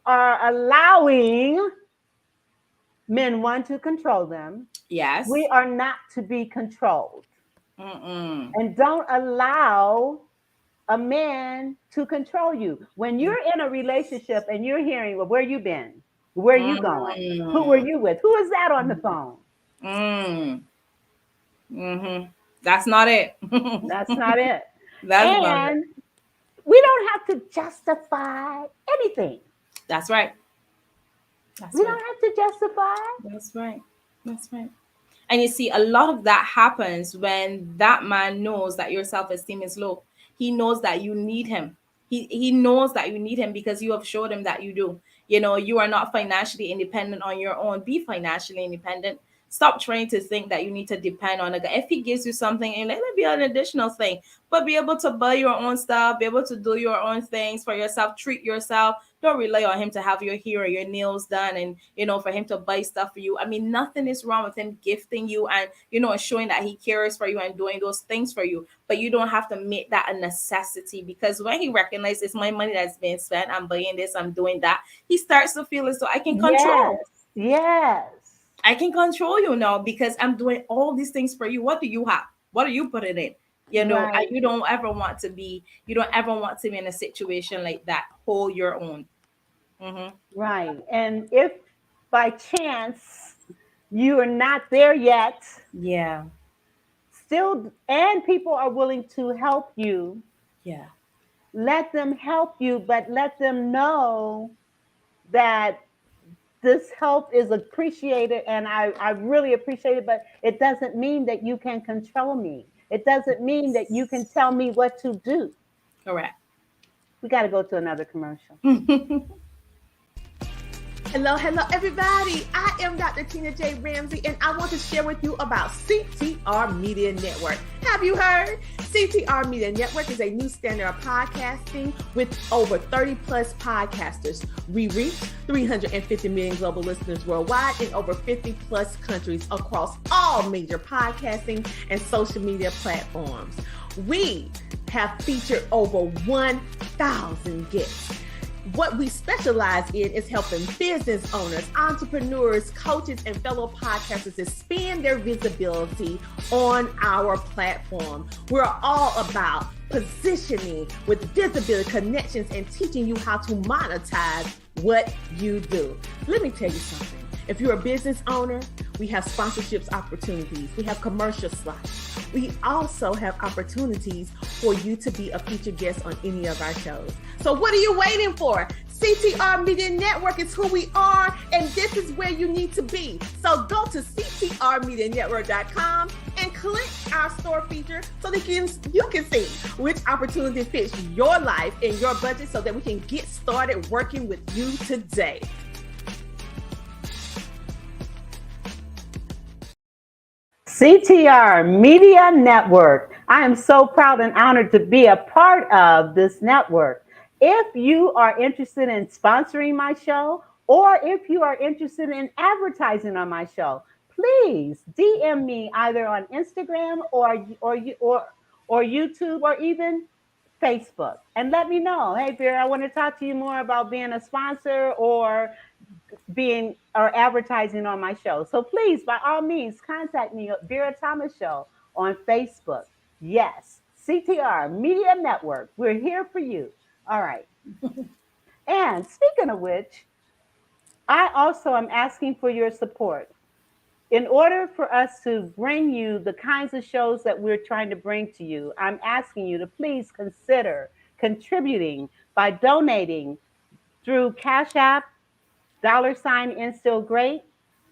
are allowing men want to control them. We Yes. are not to be controlled. Mm-mm. And don't allow a man to control you. When Yeah. you're in a relationship and you're hearing, well, where you been? Where you going? Who were Mm. you with? Who is that on the phone? Mm. Mm-hmm. That's not it. That's not it. That's not it. And we don't have to justify anything. That's right. We That's right. don't have to justify. That's right. That's right. And you see, a lot of that happens when that man knows that your self esteem is low. He knows that you need him. He knows that you need him because you have showed him that you do. You are not financially independent on your own. Be financially independent. Stop trying to think that you need to depend on a guy. If he gives you something, and let it be an additional thing, but be able to buy your own stuff, be able to do your own things for yourself, treat yourself. Don't rely on him to have your hair or your nails done and for him to buy stuff for you. I mean, nothing is wrong with him gifting you and showing that he cares for you and doing those things for you. But you don't have to make that a necessity because when he recognizes it's my money that's being spent, I'm buying this, I'm doing that, he starts to feel as though Yes. Yes. I can control you now because I'm doing all these things for you. What do you have? What are you putting in? And Right. you don't ever want to be in a situation like that. Hold your own. Mm-hmm. Right. And if by chance you are not there yet, Yeah. still, and people are willing to help you, Yeah. let them help you, but let them know that this help is appreciated and I really appreciate it, but it doesn't mean that you can control me. It doesn't mean that you can tell me what to do. Correct. We got to go to another commercial. Hello, hello, everybody. I am Dr. Tina J. Ramsey, and I want to share with you about CTR Media Network. Have you heard? CTR Media Network is a new standard of podcasting with over 30 plus podcasters. We reach 350 million global listeners worldwide in over 50 plus countries across all major podcasting and social media platforms. We have featured over 1,000 guests. What we specialize in is helping business owners, entrepreneurs, coaches, and fellow podcasters expand their visibility on our platform. We're all about positioning with visibility, connections, and teaching you how to monetize what you do. Let me tell you something. If you're a business owner, we have sponsorships opportunities. We have commercial slots. We also have opportunities for you to be a featured guest on any of our shows. So what are you waiting for? CTR Media Network is who we are, and this is where you need to be. So go to ctrmedianetwork.com and click our store feature so that you can see which opportunity fits your life and your budget so that we can get started working with you today. CTR Media Network. I am so proud and honored to be a part of this network. If you are interested in sponsoring my show, or if you are interested in advertising on my show, please DM me either on Instagram or YouTube or even Facebook and let me know. Hey, Vera, I want to talk to you more about being a sponsor or being or advertising on my show. So please, by all means, contact me at Vera Thomas Show on Facebook. Yes, CTR Media Network. We're here for you. All right. And speaking of which, I also am asking for your support. In order for us to bring you the kinds of shows that we're trying to bring to you, I'm asking you to please consider contributing by donating through Cash App, $ Instill Great,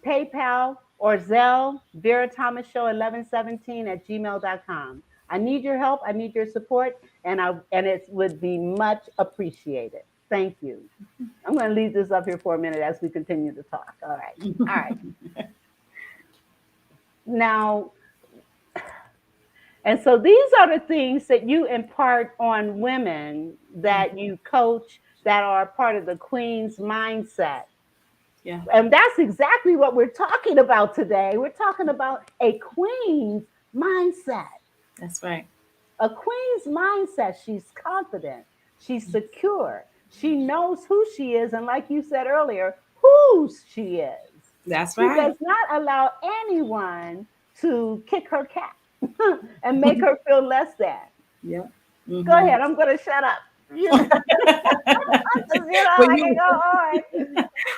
PayPal, or Zelle, Vera Thomas Show 1117 at gmail.com. I need your help. I need your support, and it would be much appreciated. Thank you. I'm going to leave this up here for a minute as we continue to talk. All right. All right. Now, and so these are the things that you impart on women that you coach that are part of the Queen's mindset. Yeah. And that's exactly what we're talking about today. We're talking about a queen's mindset. That's right. A queen's mindset. She's confident. She's secure. She knows who she is. And like you said earlier, whose she is. That's She right. does not allow anyone to kick her cat and make her feel less than. Yeah. Go ahead. I'm going to shut up. You know, When I can you go on.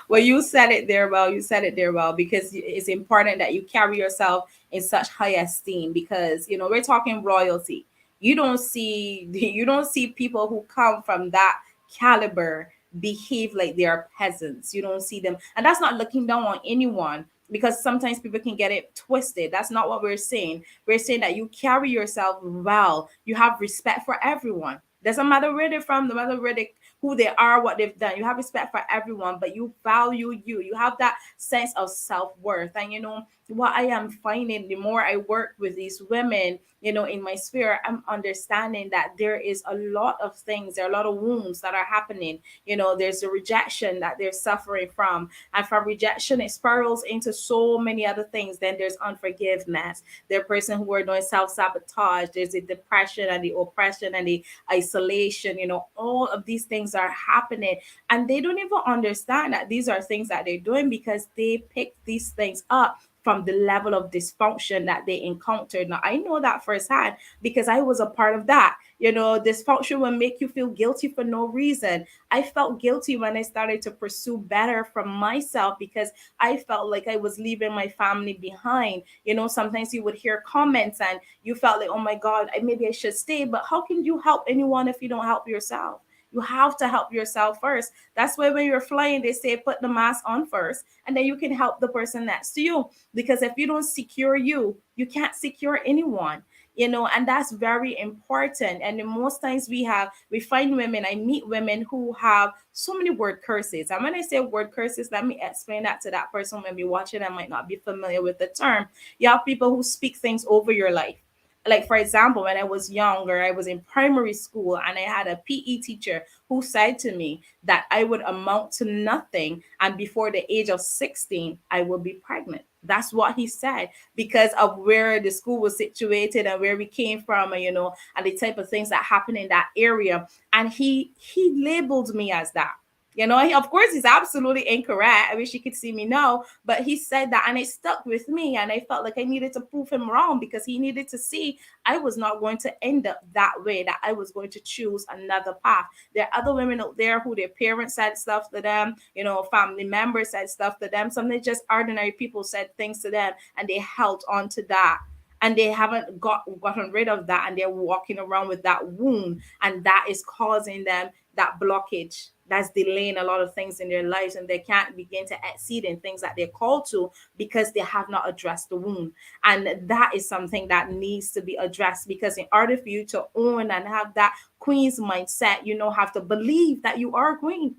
well, you said it there well. You said it there well because it's important that you carry yourself in such high esteem because we're talking royalty. You don't see people who come from that caliber behave like they are peasants. You don't see them, and that's not looking down on anyone because sometimes people can get it twisted. That's not what we're saying. We're saying that you carry yourself well. You have respect for everyone. Doesn't matter where they're from, no matter who they are, what they've done. You have respect for everyone, but you value you. You have that sense of self-worth. And what I am finding, the more I work with these women, in my sphere, I'm understanding that there is a lot of things, there are a lot of wounds that are happening. There's a rejection that they're suffering from. And from rejection, it spirals into so many other things. Then there's unforgiveness. There are person who are doing self-sabotage. There's the depression and the oppression and the isolation. All of these things are happening. And they don't even understand that these are things that they're doing because they pick these things up from the level of dysfunction that they encountered. Now, I know that firsthand because I was a part of that. You know, dysfunction will make you feel guilty for no reason. I felt guilty when I started to pursue better for myself because I felt like I was leaving my family behind. You know, sometimes you would hear comments and you felt like, oh my God, maybe I should stay. But how can you help anyone if you don't help yourself? You have to help yourself first. That's why when you're flying, they say put the mask on first, and then you can help the person next to you. Because if you don't secure you, you can't secure anyone. You know, and that's very important. And most times we find women, I meet women who have so many word curses. And when I say word curses, let me explain that to that person maybe watching and might not be familiar with the term. You have people who speak things over your life. Like, for example, when I was younger, I was in primary school and I had a PE teacher who said to me that I would amount to nothing. And before the age of 16, I would be pregnant. That's what he said because of where the school was situated and where we came from, and, you know, and the type of things that happen in that area. And he labeled me as that. You know, of course, he's absolutely incorrect. I wish you could see me now, but he said that and it stuck with me. And I felt like I needed to prove him wrong because he needed to see I was not going to end up that way, that I was going to choose another path. There are other women out there who their parents said stuff to them, you know, family members said stuff to them. Some they just ordinary people said things to them and they held on to that. And they haven't gotten rid of that, and they're walking around with that wound, and that is causing them that blockage. That's delaying a lot of things in their lives, and they can't begin to exceed in things that they're called to because they have not addressed the wound. And that is something that needs to be addressed, because in order for you to own and have that queen's mindset, you know, have to believe that you are a queen.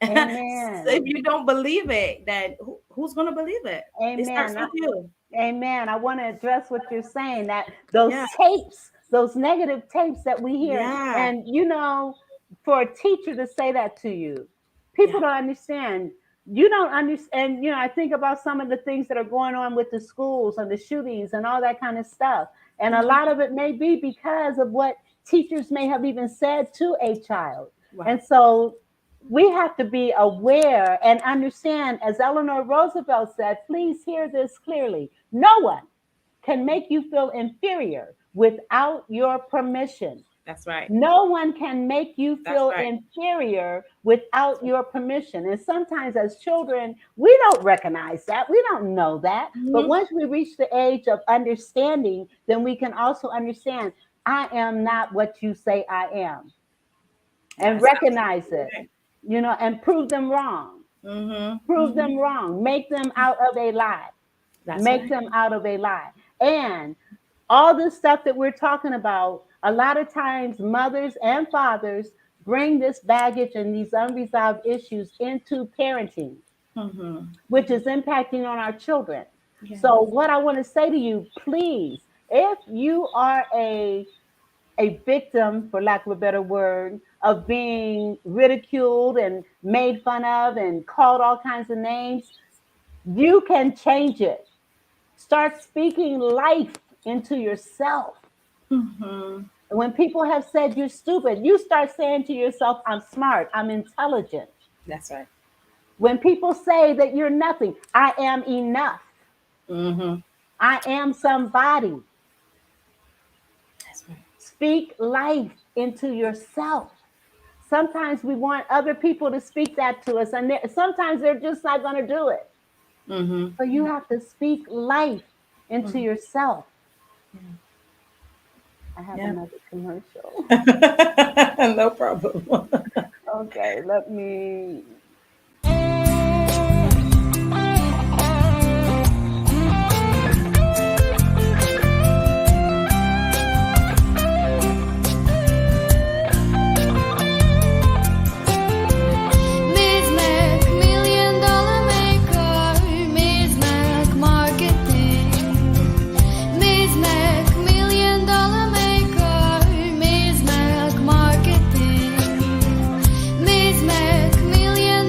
Amen. So if you don't believe it, then who's going to believe it? Amen. It starts with you. Amen. I want to address what you're saying, that those Yeah. tapes, those negative tapes that we hear. Yeah. And, you know, for a teacher to say that to you, people don't understand. You don't understand. You know, I think about some of the things that are going on with the schools and the shootings and all that kind of stuff. And a lot of it may be because of what teachers may have even said to a child. Right. And so we have to be aware and understand, as Eleanor Roosevelt said, please hear this clearly. No one can make you feel inferior without your permission. That's right. No one can make you feel right. inferior without your permission. And sometimes as children, we don't recognize that. We don't know that. But once we reach the age of understanding, then we can also understand, I am not what you say I am. And recognize it. Right. You know, and prove them wrong. Prove them wrong. Make them out of a lie. Make them out of a lie. And all this stuff that we're talking about, a lot of times mothers and fathers bring this baggage and these unresolved issues into parenting, which is impacting on our children. Yeah. So what I want to say to you, please, if you are a victim, for lack of a better word, of being ridiculed and made fun of and called all kinds of names, you can change it. Start speaking life into yourself. When people have said you're stupid, you start saying to yourself, I'm smart, I'm intelligent. That's right. When people say that you're nothing, I am enough. I am somebody. That's right. Speak life into yourself. Sometimes we want other people to speak that to us, and sometimes they're just not going to do it. So you have to speak life into yourself. I have another commercial. No problem. Okay, let me. $1 million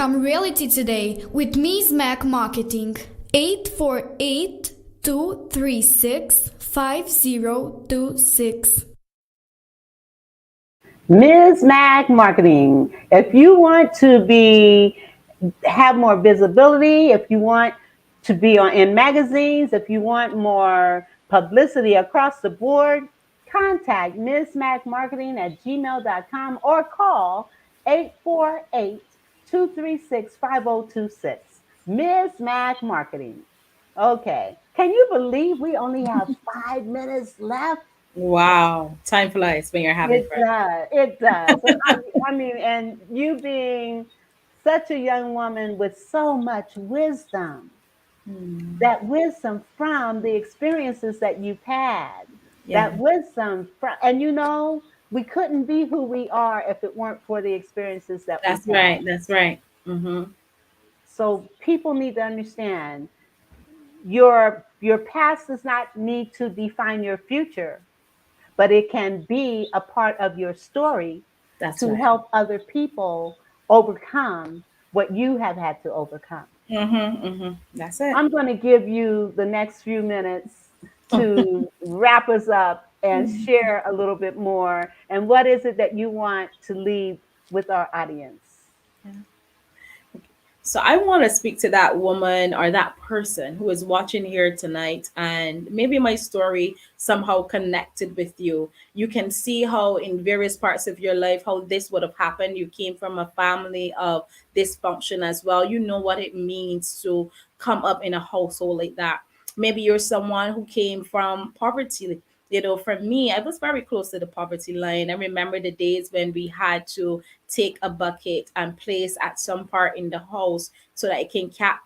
become reality today with Ms. Mac Marketing. 848-236-5026. Ms. Mac Marketing. If you want to have more visibility, if you want to be in magazines, if you want more publicity across the board, contact Ms. Mac Marketing at gmail.com or call 848-236-5026. Ms. Mac Marketing. Okay. Can you believe we only have 5 minutes left? Wow, time flies when you're having It fun. does. It does. I mean, and you being such a young woman with so much wisdom, Hmm. that wisdom from the experiences that you've had, Yeah, that wisdom from, and we couldn't be who we are if it weren't for the experiences that we've that's had. right. That's right. Mm-hmm. So people need to understand your past does not need to define your future, but it can be a part of your story That's to right. help other people overcome what you have had to overcome. Mm-hmm. Mm-hmm. That's it. I'm going to give you the next few minutes to wrap us up and share a little bit more. And what is it that you want to leave with our audience? So I want to speak to that woman or that person who is watching here tonight, and maybe my story somehow connected with you. You can see how in various parts of your life how this would have happened. You came from a family of dysfunction as well. You know what it means to come up in a household like that. Maybe you're someone who came from poverty. For me, I was very close to the poverty line. I remember the days when we had to take a bucket and place at some part in the house so that it can catch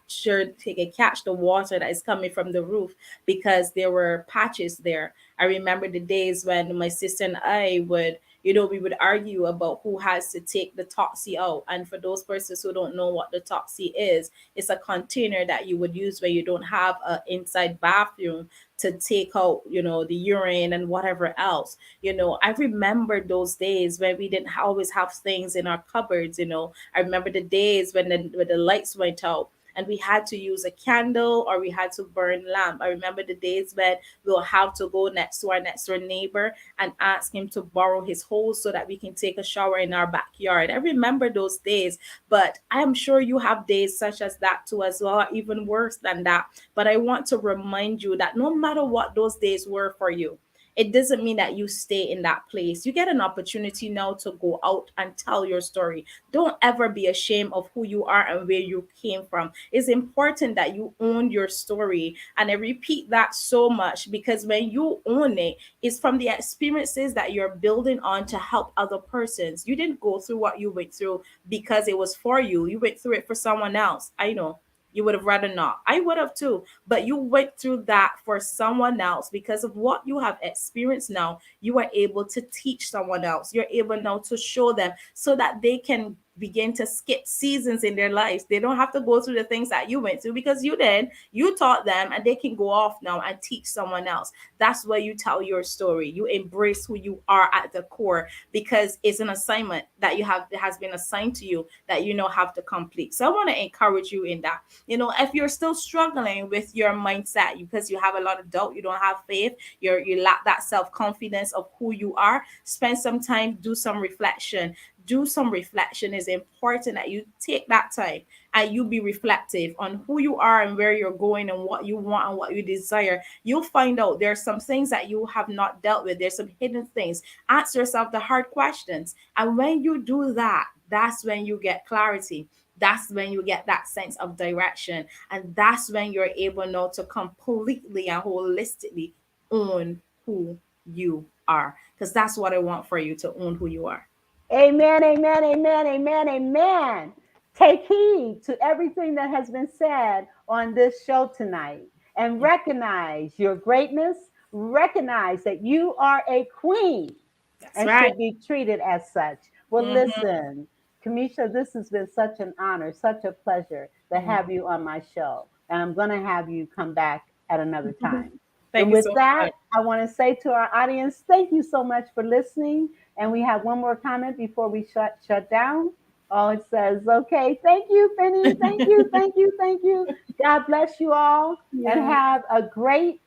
the water that is coming from the roof because there were patches there. I remember the days when my sister and I would, we would argue about who has to take the toxie out. And for those persons who don't know what the toxie is, it's a container that you would use when you don't have an inside bathroom to take out, the urine and whatever else. I remember those days when we didn't always have things in our cupboards. I remember the days when the lights went out and we had to use a candle or we had to burn lamp. I remember the days when we'll have to go next to our next door neighbor and ask him to borrow his hose so that we can take a shower in our backyard. I remember those days, but I am sure you have days such as that too as well, even worse than that. But I want to remind you that no matter what those days were for you, it doesn't mean that you stay in that place. You get an opportunity now to go out and tell your story. Don't ever be ashamed of who you are and where you came from. It's important that you own your story. And I repeat that so much because when you own it, it's from the experiences that you're building on to help other persons. You didn't go through what you went through because it was for you. You went through it for someone else. I know you would have rather not. I would have too. But you went through that for someone else because of what you have experienced now. You are able to teach someone else. You're able now to show them so that they can begin to skip seasons in their lives. They don't have to go through the things that you went through because you did. You taught them and they can go off now and teach someone else. That's where you tell your story. You embrace who you are at the core because it's an assignment that you have that has been assigned to you that you know have to complete. So I want to encourage you in that. If you're still struggling with your mindset because you have a lot of doubt, you don't have faith, you lack that self-confidence of who you are, spend some time, do some reflection. Is important that you take that time and you be reflective on who you are and where you're going and what you want and what you desire. You'll find out there's some things that you have not dealt with. There's some hidden things. Ask yourself the hard questions. And when you do that, that's when you get clarity. That's when you get that sense of direction. And that's when you're able now to completely and holistically own who you are. Because that's what I want for you, to own who you are. Amen, amen, amen, amen, amen. Take heed to everything that has been said on this show tonight and recognize your greatness. Recognize that you are a queen That's and right. should be treated as such. Well, Mhm. listen, Kimisha, this has been such an honor, such a pleasure to have you on my show. And I'm going to have you come back at another time. Thank And you with so that, much. I want to say to our audience, thank you so much for listening. And we have one more comment before we shut down. Oh, it says, okay. Thank you, Penny. Thank you, thank you, thank you. God bless you all and Yeah. have a great,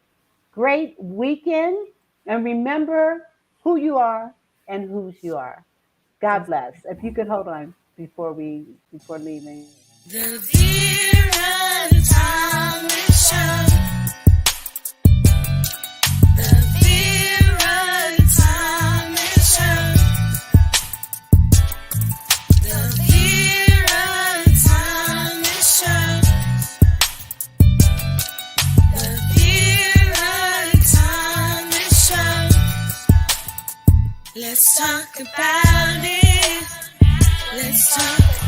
great weekend. And remember who you are and whose you are. God bless. If you could hold on before leaving. The Vera time will show. The Vera time will show. The Vera time will show. The Vera time will show. Let's talk about it. Let's talk